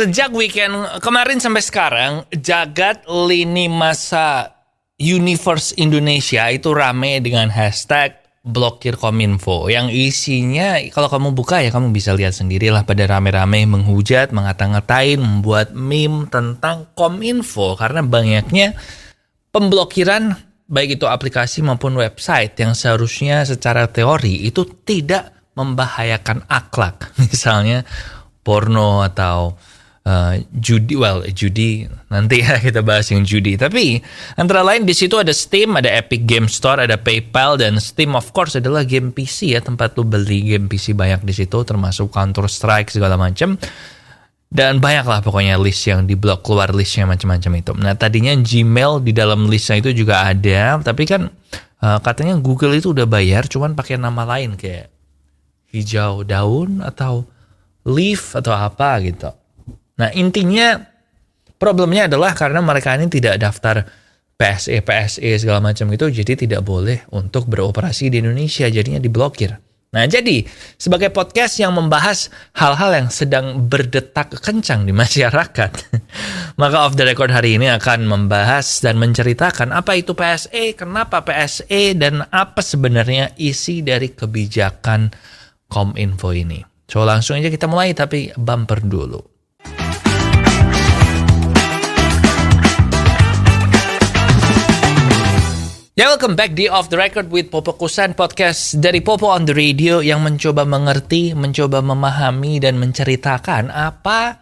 Sejak weekend kemarin sampai sekarang, jagat lini masa Universe Indonesia itu rame dengan hashtag blokir Kominfo. Yang isinya, kalau kamu buka ya kamu bisa lihat sendirilah, pada rame-rame menghujat, mengata-ngatain, membuat meme tentang Kominfo. Karena banyaknya pemblokiran, baik itu aplikasi maupun website yang seharusnya secara teori itu tidak membahayakan akhlak. Misalnya porno atau judi nanti ya kita bahas yang judi. Tapi antara lain di situ ada Steam, ada Epic Game Store, ada PayPal, dan Steam of course adalah game PC ya, tempat lu beli game PC banyak di situ, termasuk Counter Strike segala macam. Dan banyak lah pokoknya list yang diblok, keluar listnya macam-macam itu. Nah tadinya Gmail di dalam listnya itu juga ada, tapi kan katanya Google itu udah bayar, cuman pakai nama lain kayak hijau daun atau leaf atau apa gitu. Nah intinya problemnya adalah karena mereka ini tidak daftar PSE segala macam gitu, jadi tidak boleh untuk beroperasi di Indonesia, jadinya diblokir. Nah jadi sebagai podcast yang membahas hal-hal yang sedang berdetak kencang di masyarakat, maka Off The Record hari ini akan membahas dan menceritakan apa itu PSE, kenapa PSE, dan apa sebenarnya isi dari kebijakan Kominfo ini. So langsung aja kita mulai, tapi bumper dulu. Ya, welcome back di Off The Record with Popo Kusan, podcast dari Popo on the Radio yang mencoba mengerti, mencoba memahami, dan menceritakan apa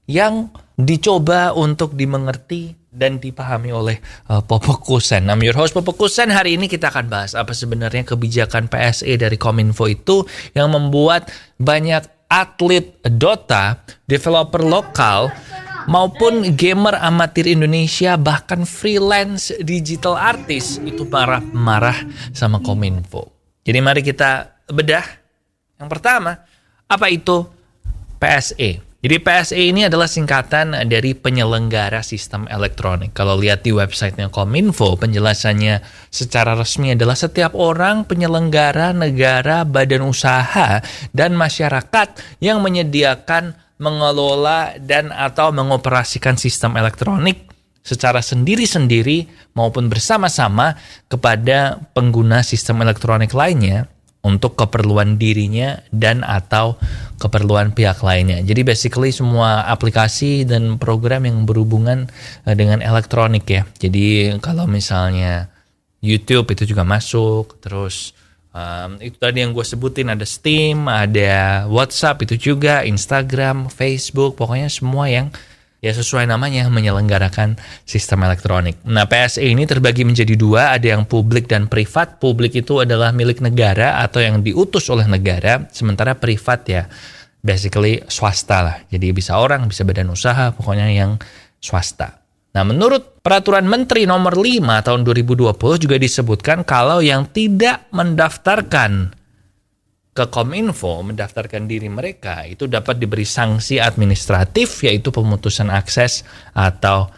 yang dicoba untuk dimengerti dan dipahami oleh Popo Kusan. I'm your host Popo Kusan. Hari ini kita akan bahas apa sebenarnya kebijakan PSE dari Kominfo itu yang membuat banyak atlet Dota, developer lokal, maupun gamer amatir Indonesia, bahkan freelance digital artist itu marah sama Kominfo. Jadi mari kita bedah. Yang pertama, apa itu PSE? Jadi PSE ini adalah singkatan dari penyelenggara sistem elektronik. Kalau lihat di websitenya Kominfo, penjelasannya secara resmi adalah setiap orang penyelenggara negara, badan usaha, dan masyarakat yang menyediakan, mengelola, dan atau mengoperasikan sistem elektronik secara sendiri-sendiri maupun bersama-sama kepada pengguna sistem elektronik lainnya untuk keperluan dirinya dan atau keperluan pihak lainnya. Jadi basically semua aplikasi dan program yang berhubungan dengan elektronik ya. Jadi kalau misalnya YouTube itu juga masuk, terus itu tadi yang gue sebutin, ada Steam, ada WhatsApp itu juga, Instagram, Facebook, pokoknya semua yang ya sesuai namanya menyelenggarakan sistem elektronik. Nah PSE ini terbagi menjadi dua, ada yang publik dan privat. Publik itu adalah milik negara atau yang diutus oleh negara, sementara privat ya basically swasta lah. Jadi bisa orang, bisa badan usaha, pokoknya yang swasta. Nah, menurut Peraturan Menteri Nomor 5 tahun 2020 juga disebutkan kalau yang tidak mendaftarkan ke Kominfo, mendaftarkan diri mereka, itu dapat diberi sanksi administratif, yaitu pemutusan akses atau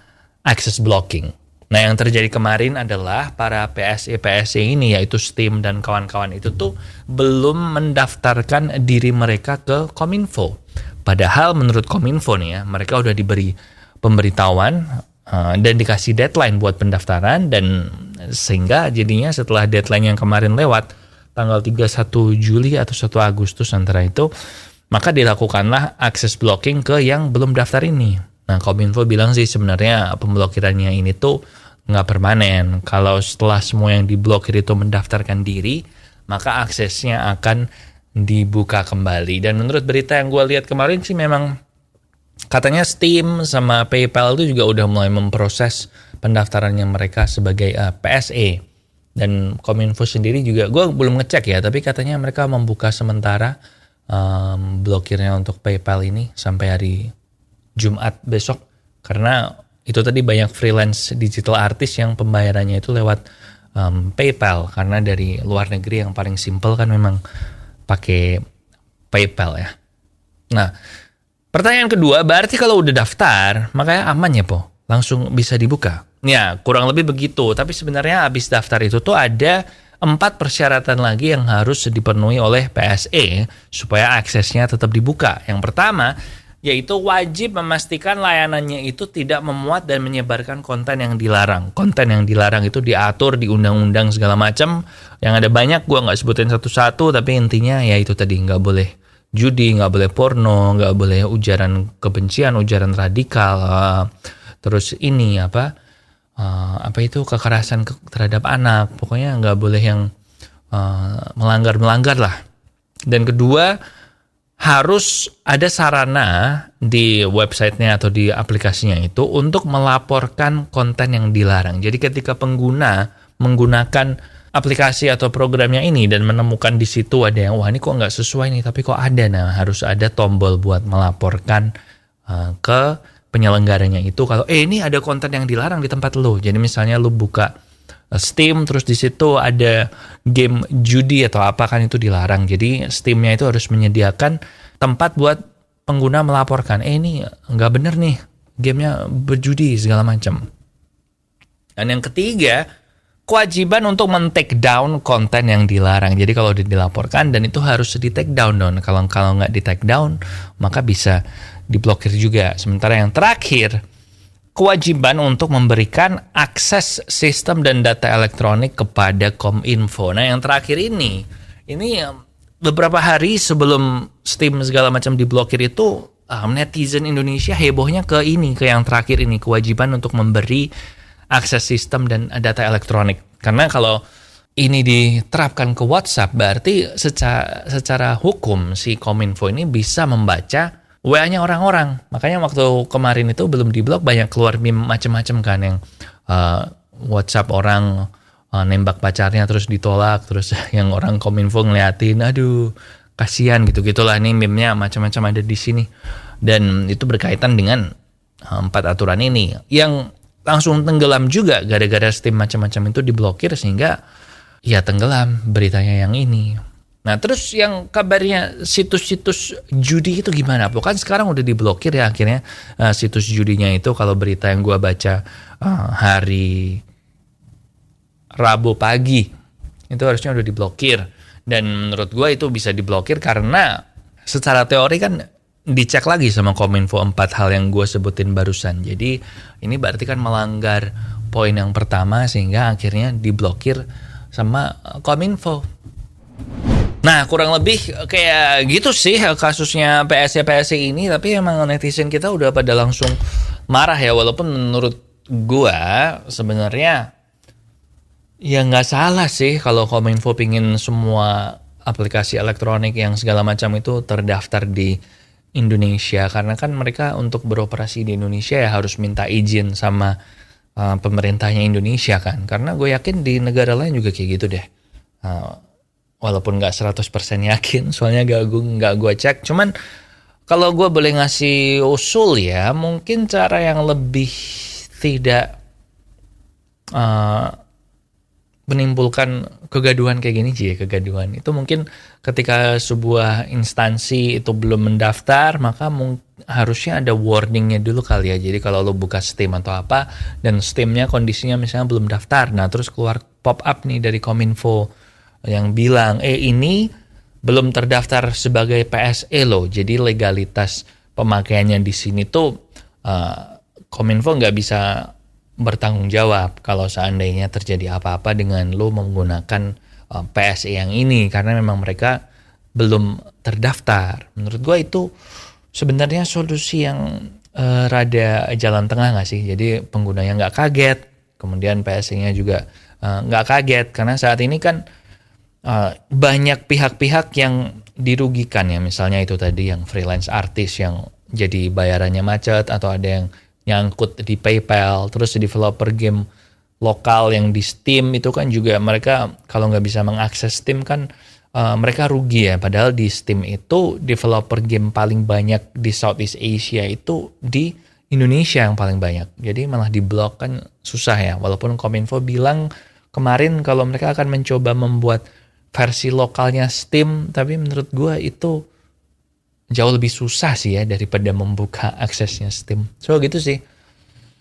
access blocking. Nah, yang terjadi kemarin adalah para PSE ini, yaitu Steam dan kawan-kawan itu tuh belum mendaftarkan diri mereka ke Kominfo. Padahal menurut Kominfo nih ya, mereka udah diberi pemberitahuan dan dikasih deadline buat pendaftaran, dan sehingga jadinya setelah deadline yang kemarin lewat tanggal 31 Juli atau 1 Agustus antara itu, maka dilakukanlah access blocking ke yang belum daftar ini. Nah Kominfo bilang sih sebenarnya pemblokirannya ini tuh nggak permanen. Kalau setelah semua yang diblokir itu mendaftarkan diri, maka aksesnya akan dibuka kembali. Dan menurut berita yang gue lihat kemarin sih memang katanya Steam sama PayPal itu juga udah mulai memproses pendaftarannya mereka sebagai PSE. Dan Kominfo sendiri juga, gue belum ngecek ya, tapi katanya mereka membuka sementara blokirnya untuk PayPal ini sampai hari Jumat besok. Karena itu tadi banyak freelance digital artist yang pembayarannya itu lewat PayPal. Karena dari luar negeri yang paling simple kan memang pakai PayPal ya. Nah, pertanyaan kedua, berarti kalau udah daftar, makanya aman ya Po? Langsung bisa dibuka? Ya, kurang lebih begitu. Tapi sebenarnya habis daftar itu tuh ada 4 persyaratan lagi yang harus dipenuhi oleh PSE supaya aksesnya tetap dibuka. Yang pertama, yaitu wajib memastikan layanannya itu tidak memuat dan menyebarkan konten yang dilarang. Konten yang dilarang itu diatur di undang-undang segala macam, yang ada banyak, gue nggak sebutin satu-satu, tapi intinya ya itu tadi, nggak boleh judi, nggak boleh porno, nggak boleh ujaran kebencian, ujaran radikal, terus ini apa itu kekerasan terhadap anak, pokoknya nggak boleh yang melanggar lah. Dan kedua, harus ada sarana di websitenya atau di aplikasinya itu untuk melaporkan konten yang dilarang. Jadi ketika pengguna menggunakan aplikasi atau programnya ini dan menemukan di situ ada yang, wah ini kok nggak sesuai nih, tapi kok ada, nah harus ada tombol buat melaporkan ke penyelenggaranya itu kalau ini ada konten yang dilarang di tempat lo. Jadi misalnya lo buka Steam, terus di situ ada game judi atau apa, kan itu dilarang. Jadi Steamnya itu harus menyediakan tempat buat pengguna melaporkan, ini nggak bener nih, gamenya berjudi segala macam. Dan yang ketiga, kewajiban untuk men-take down konten yang dilarang. Jadi kalau dilaporkan dan itu harus di-take down. Kalau nggak di-take down, maka bisa diblokir juga. Sementara yang terakhir, kewajiban untuk memberikan akses sistem dan data elektronik kepada Kominfo. Nah, yang terakhir ini beberapa hari sebelum Steam segala macam diblokir itu, netizen Indonesia hebohnya ke yang terakhir ini, kewajiban untuk memberi akses sistem dan data elektronik. Karena kalau ini diterapkan ke WhatsApp, berarti secara hukum si Kominfo ini bisa membaca WA-nya orang-orang. Makanya waktu kemarin itu belum diblok, banyak keluar meme macam-macam kan, yang WhatsApp orang nembak pacarnya terus ditolak, terus yang orang Kominfo ngeliatin, aduh kasihan gitu-gitulah. Nih meme-nya macam-macam ada di sini. Dan itu berkaitan dengan 4 aturan ini yang langsung tenggelam juga gara-gara Steam macam-macam itu diblokir, sehingga ya tenggelam beritanya yang ini. Nah, terus yang kabarnya situs-situs judi itu gimana? Kan sekarang udah diblokir ya akhirnya situs judinya itu. Kalau berita yang gua baca hari Rabu pagi itu harusnya udah diblokir. Dan menurut gua itu bisa diblokir karena secara teori kan dicek lagi sama Kominfo 4 hal yang gue sebutin barusan. Jadi ini berarti kan melanggar poin yang pertama, sehingga akhirnya diblokir sama Kominfo. Nah, kurang lebih kayak gitu sih kasusnya PSI ini. Tapi emang netizen kita udah pada langsung marah ya. Walaupun menurut gue sebenarnya ya nggak salah sih kalau Kominfo pingin semua aplikasi elektronik yang segala macam itu terdaftar di Indonesia, karena kan mereka untuk beroperasi di Indonesia ya harus minta izin sama pemerintahnya Indonesia kan. Karena gue yakin di negara lain juga kayak gitu deh. Walaupun nggak 100% yakin, soalnya nggak gue cek. Cuman kalau gue boleh ngasih usul ya, mungkin cara yang lebih tidak menimbulkan kegaduhan kayak gini sih, kegaduhan itu mungkin ketika sebuah instansi itu belum mendaftar, maka harusnya ada warningnya dulu kali ya. Jadi kalau lo buka Steam atau apa dan Steamnya kondisinya misalnya belum daftar, nah terus keluar pop up nih dari Kominfo yang bilang ini belum terdaftar sebagai PSE lo, jadi legalitas pemakaiannya di sini tuh Kominfo nggak bisa bertanggung jawab kalau seandainya terjadi apa-apa dengan lo menggunakan PSE yang ini, karena memang mereka belum terdaftar. Menurut gue itu sebenarnya solusi yang rada jalan tengah nggak sih? Jadi penggunanya nggak kaget, kemudian PSE-nya juga nggak kaget, karena saat ini kan banyak pihak-pihak yang dirugikan ya. Misalnya itu tadi yang freelance artist yang jadi bayarannya macet, atau ada yang nyangkut di PayPal, terus developer game lokal yang di Steam itu kan juga mereka kalau nggak bisa mengakses Steam kan mereka rugi ya. Padahal di Steam itu developer game paling banyak di Southeast Asia itu di Indonesia yang paling banyak. Jadi malah diblok kan susah ya. Walaupun Kominfo bilang kemarin kalau mereka akan mencoba membuat versi lokalnya Steam, tapi menurut gue itu jauh lebih susah sih ya daripada membuka aksesnya Steam. So gitu sih.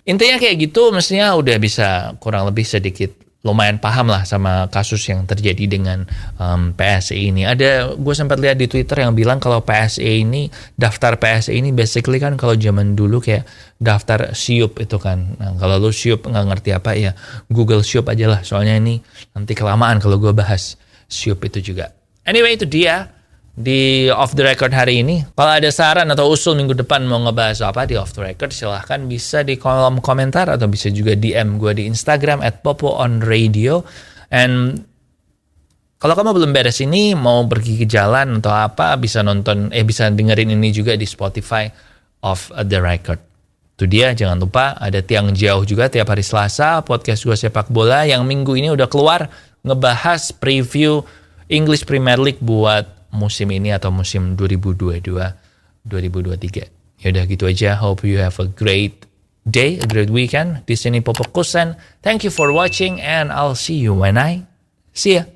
Intinya kayak gitu, mestinya udah bisa kurang lebih sedikit lumayan paham lah sama kasus yang terjadi dengan PSE ini. Gue sempat lihat di Twitter yang bilang kalau daftar PSE ini basically kan kalau zaman dulu kayak daftar SIUP itu kan. Nah, kalau lu SIUP nggak ngerti apa ya, Google SIUP aja lah. Soalnya ini nanti kelamaan kalau gue bahas SIUP itu juga. Anyway, itu dia di Off The Record hari ini. Kalau ada saran atau usul minggu depan mau ngebahas apa di Off The Record, silahkan bisa di kolom komentar atau bisa juga DM gue di Instagram @popoonradio. And kalau kamu belum beres ini, mau pergi ke jalan atau apa, bisa dengerin ini juga di Spotify Off The Record. Itu dia, jangan lupa ada Tiang Jauh juga tiap hari Selasa, podcast gue sepak bola yang minggu ini udah keluar, ngebahas preview English Premier League buat musim ini atau musim 2022-2023. Yaudah gitu aja. Hope you have a great day, a great weekend. Di sini Popo Kusan. Thank you for watching and I'll see you when I see ya.